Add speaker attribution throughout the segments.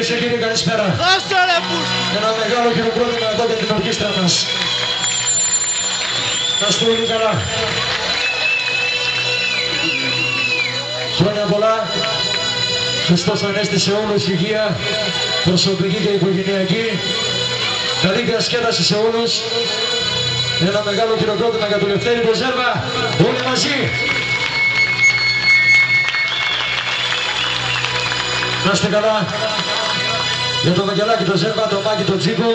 Speaker 1: Κυρίες και κύριοι, καλησπέρα. Ένα μεγάλο χειροκρότημα εδώ για την ορκήστρα μας. Να είστε όλοι καλά. Χρόνια πολλά. Χριστός Ανέστη σε όλους, υγεία, προσωπική και οικογενειακή. Καλή διασκέδαση σε όλους. Ένα μεγάλο χειροκρότημα για τον Λευτέρη τον Ζέρβα. Όλοι μαζί. Να είστε καλά. Για τον Βαγγελάκη τον Ζέρβα, τον Μάκη τον Τζίκο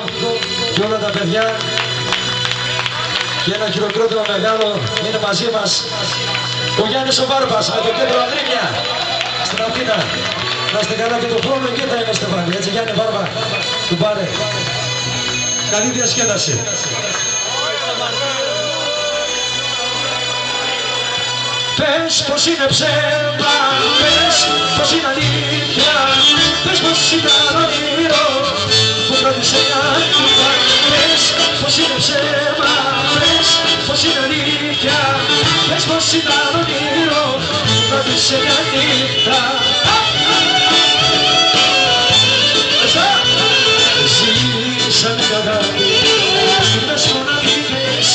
Speaker 1: και όλα τα παιδιά. Και ένα χειροκρότημα μεγάλο είναι μαζί μας ο Γιάννης ο Βάρβας με το κέντρο Αγρίνια στην Αθήνα. Να είστε καλά και τον χρόνο εκεί θα είμαστε πάλι. Έτσι Γιάννη Βάρβα, του πάρε. Καλή διασκέδαση. Πες πως είναι ψέμα, πες πως είναι αλήθεια, πες πως ήταν όνειρο που κράτησε μια νύχτα. Πες πως είναι ψέμα, πες πως είναι αλήθεια, πες πως ήταν όνειρο που κράτησε μια νύχτα. Ζήσαμε αγάπη, στιγμές μοναδικές,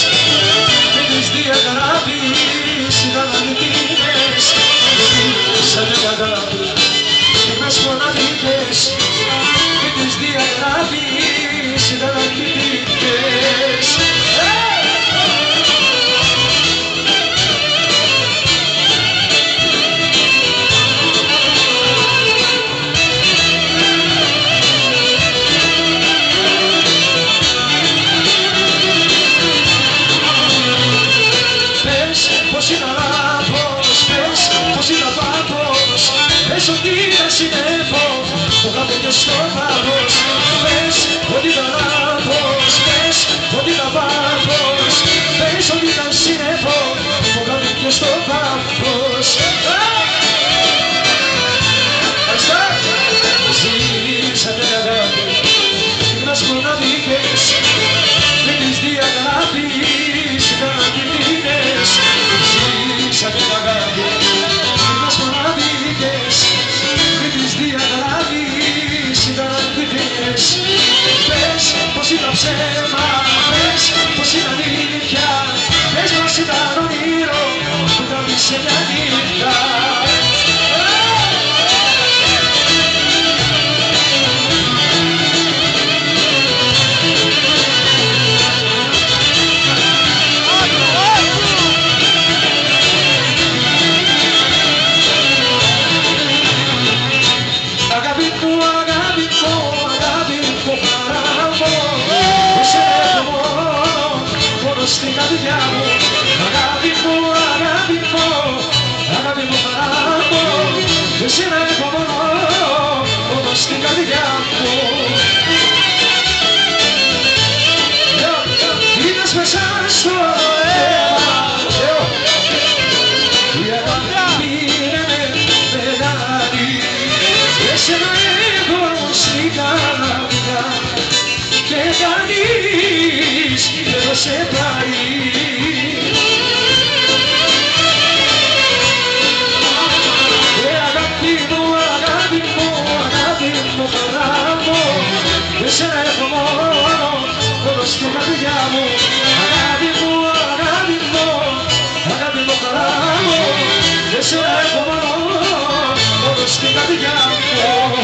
Speaker 1: με τις διαγράφεις ήταν αληθινές. Ζήσαμε αγάπη, στιγμές μοναδικές, με τις διαγράφεις ήταν αληθινές. Πες ότι ήταν συνέφο, το γράφω και στο πάθος. Πες ότι ήταν λάθος, πες ότι ήταν πάθος. Πες ότι ήταν συνέφο, το γράφω και στο πάθος. Ζήσαμε αγάπη, στιγμές μοναδικές, με τις διαγράφεις ήταν αληθινές. Ζήσαμε αγάπη, στιγμές μοναδικές, με τις διαγράφεις ήταν αληθινές. Πες πως ήταν ψέμα, πες πως είναι αλήθεια, πες πως ήταν όνειρο που τραβήσε μια νύχτα. Στην καρδιά μου, αγάπη μου, αγάπη μου, αγάπη μου χαρά μου, εσένα έχω μόνο στην καρδιά μου. Είδες μέσα στο αίμα, η αγάπη είναι μεγάλη, εσένα έχω στην καρδιά και κανείς δεν σε πάει. Αγάπη μου, αγάπη μου, αγάπη μου, χαρά μου, εσένα έχω μόνο στην καρδιά μου. Αγάπη μου, αγάπη μου, αγάπη μου, χαρά μου, εσένα έχω μόνο στην καρδιά μου.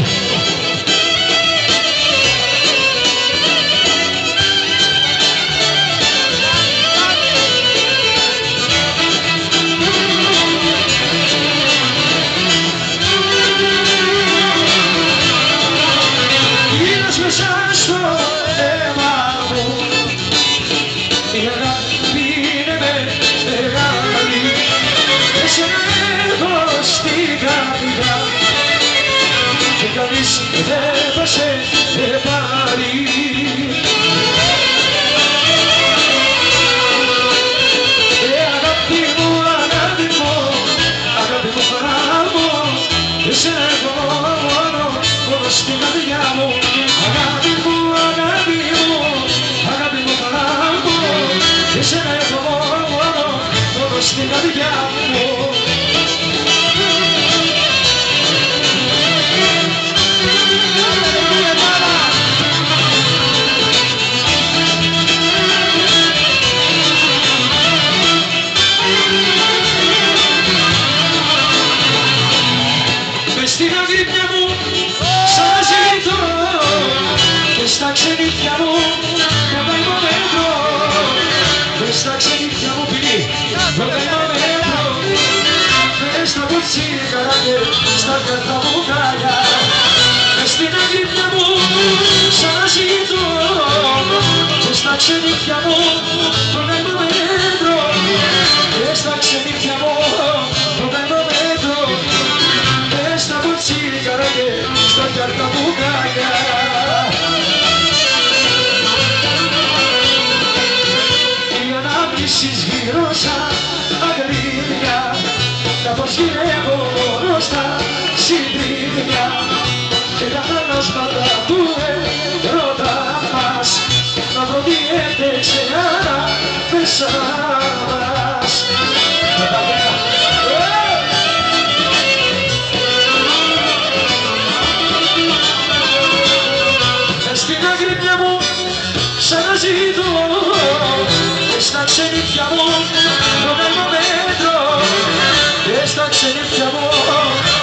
Speaker 1: Μέσα στο αίμα μου, η αγάπη είναι μεγάλη, εσένα έχω στην καρδιά και κανείς δεν θα σε πάρει. Αγάπη μου, αγάπη μου, αγάπη μου, χαρά μου, εσένα έχω μόνο στην καρδιά μου. Αγάπη μου, αγάπη μου, αγάπη μου, χαρά μου, εσένα έχω μόνο στην καρδιά μου. τσίγαρα και στα καρδά μπουκάλια. Μες στην αγρύπνια μου ξαναζητώ και στα ξενύχια μου τον αιμομέτρο και στα ξενύχια μου τον αιμομέτρο και στα τσίγαρα και στα καρδά μπουκάλια. Οι ανάμνησεις γύρω σαν αγρύπνια τα αποσχυρεύω μόνο στα συντρίμια και τα χαλάσματα του έρωτα μας να προβιέται σε ανάμεσα μας. Μες στην αγρύπνια μου ξαναζητώ και στα ξενύχια μου τον αιμομέτρο και στα ξενύχια μου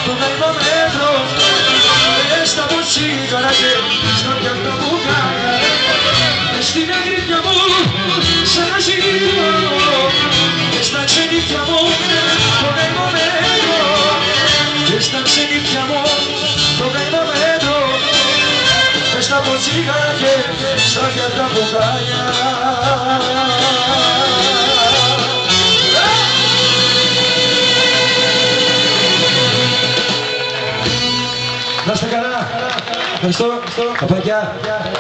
Speaker 1: τον αιμομέτρο και στα τσίγαρα και στα πιάτα μπουκάλια. Μες στην αγρύπνια μου ξαναζητώ και στα ξενύχια μου τον αιμομέτρο και στα ξενύχια μου τον αιμομέτρο και στα τσίγαρα και στα πιάτα μπουκάλια. Να είστε καλά. Ευχαριστώ. Καπάκια.